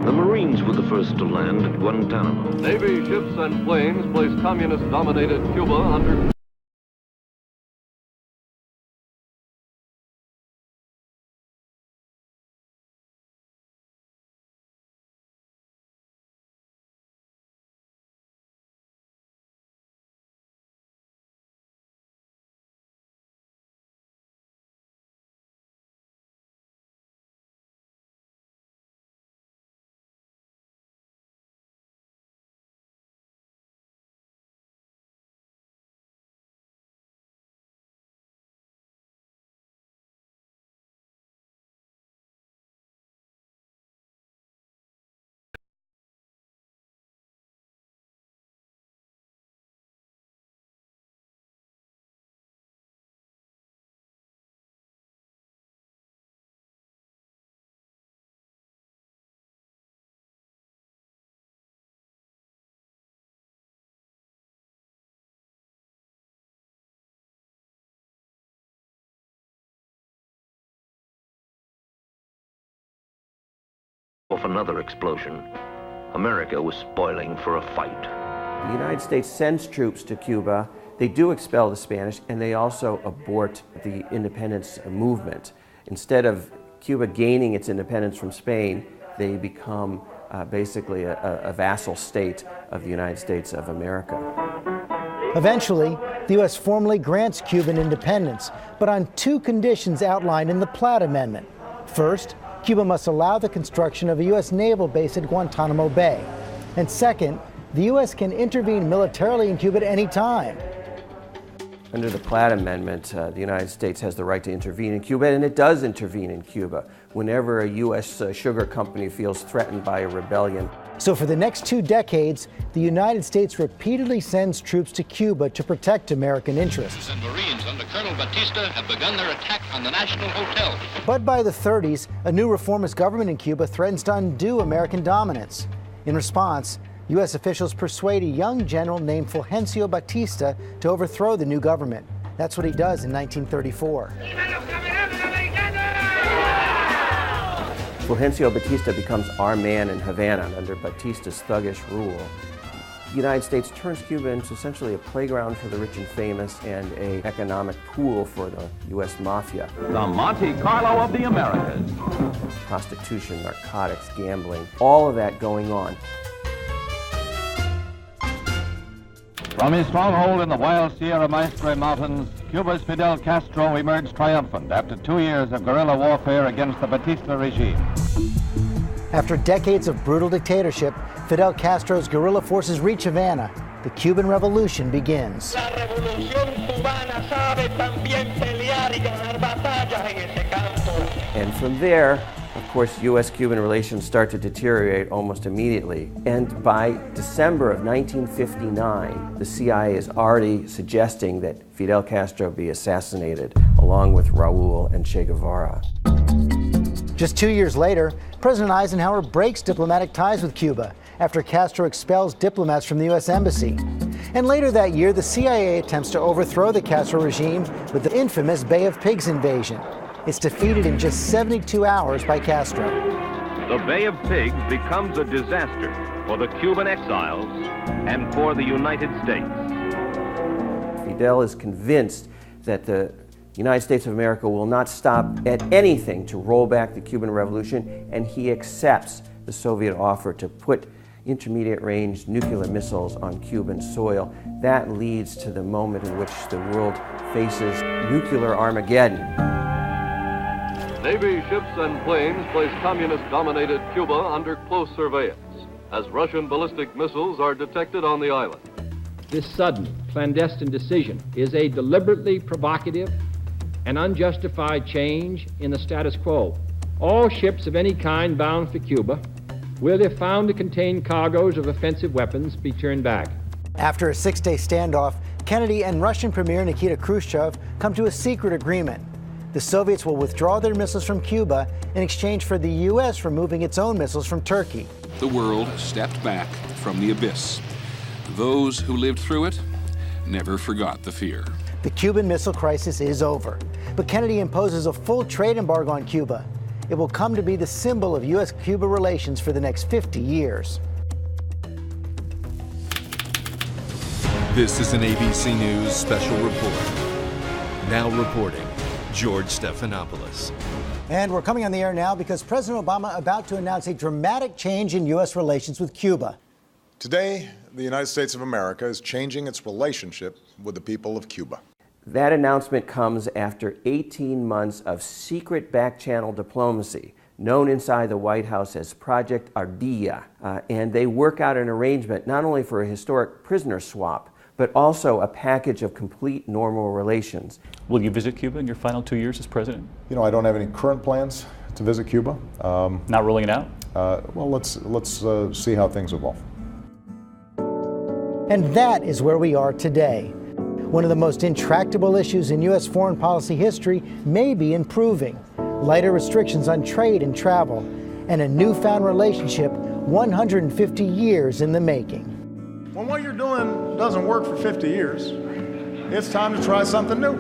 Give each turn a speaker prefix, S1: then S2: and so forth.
S1: The Marines were the first to land at Guantanamo.
S2: Navy ships and planes placed communist-dominated Cuba under...
S1: Off another explosion, America was spoiling for a fight.
S3: The United States sends troops to Cuba. They do expel the Spanish, and they also abort the independence movement. Instead of Cuba gaining its independence from Spain, they become basically a vassal state of the United States of America.
S4: Eventually, the U.S. formally grants Cuban independence, but on two conditions outlined in the Platt Amendment. First, Cuba must allow the construction of a U.S. naval base at Guantanamo Bay. And second, the U.S. can intervene militarily in Cuba at any time.
S3: Under the Platt Amendment, the United States has the right to intervene in Cuba, and it does intervene in Cuba whenever a U.S. sugar company feels threatened by a rebellion.
S4: So for the next 2 decades, the United States repeatedly sends troops to Cuba to protect American interests.
S5: And Marines under Colonel Batista have begun their attack on the National Hotel.
S4: But by the 30s, a new reformist government in Cuba threatens to undo American dominance. In response, U.S. officials persuade a young general named Fulgencio Batista to overthrow the new government. That's what he does in 1934.
S3: Fulgencio Batista becomes our man in Havana under Batista's thuggish rule. The United States turns Cuba into essentially a playground for the rich and famous and an economic pool for the U.S. mafia.
S6: The Monte Carlo of the Americas.
S3: Prostitution, narcotics, gambling, all of that going on.
S6: From his stronghold in the wild Sierra Maestre Mountains, Cuba's Fidel Castro emerged triumphant after 2 years of guerrilla warfare against the Batista regime.
S4: After decades of brutal dictatorship, Fidel Castro's guerrilla forces reach Havana. The Cuban Revolution begins.
S3: And from there, of course, U.S.-Cuban relations start to deteriorate almost immediately. And by December of 1959, the CIA is already suggesting that Fidel Castro be assassinated, along with Raul and Che Guevara.
S4: Just 2 years later, President Eisenhower breaks diplomatic ties with Cuba after Castro expels diplomats from the U.S. Embassy. And later that year, the CIA attempts to overthrow the Castro regime with the infamous Bay of Pigs invasion. It's defeated in just 72 hours by Castro.
S7: The Bay of Pigs becomes a disaster for the Cuban exiles and for the United States.
S3: Fidel is convinced that the United States of America will not stop at anything to roll back the Cuban Revolution, and he accepts the Soviet offer to put intermediate-range nuclear missiles on Cuban soil. That leads to the moment in which the world faces nuclear Armageddon.
S2: Navy ships and planes place communist-dominated Cuba under close surveillance as Russian ballistic missiles are detected on the island.
S8: This sudden, clandestine decision is a deliberately provocative and unjustified change in the status quo. All ships of any kind bound for Cuba will, if found to contain cargoes of offensive weapons, be turned back.
S4: After a 6-day standoff, Kennedy and Russian Premier Nikita Khrushchev come to a secret agreement. The Soviets will withdraw their missiles from Cuba in exchange for the U.S. removing its own missiles from Turkey.
S9: The world stepped back from the abyss. Those who lived through it never forgot the fear.
S4: The Cuban Missile Crisis is over, but Kennedy imposes a full trade embargo on Cuba. It will come to be the symbol of U.S.-Cuba relations for the next 50 years.
S10: This is an ABC News special report. Now reporting, George Stephanopoulos.
S4: And we're coming on the air now because President Obama about to announce a dramatic change in U.S. relations with Cuba.
S11: Today, the United States of America is changing its relationship with the people of Cuba.
S3: That announcement comes after 18 months of secret back-channel diplomacy, known inside the White House as Project Ardilla. And they work out an arrangement not only for a historic prisoner swap, but also a package of complete normal relations.
S12: Will you visit Cuba in your final 2 years as president?
S11: You know, I don't have any current plans to visit Cuba.
S12: Not ruling it out?
S11: Well, let's see how things evolve.
S4: And that is where we are today. One of the most intractable issues in U.S. foreign policy history may be improving. Lighter restrictions on trade and travel, and a newfound relationship 150 years in the making.
S11: When what you're doing doesn't work for 50 years, it's time to try something new.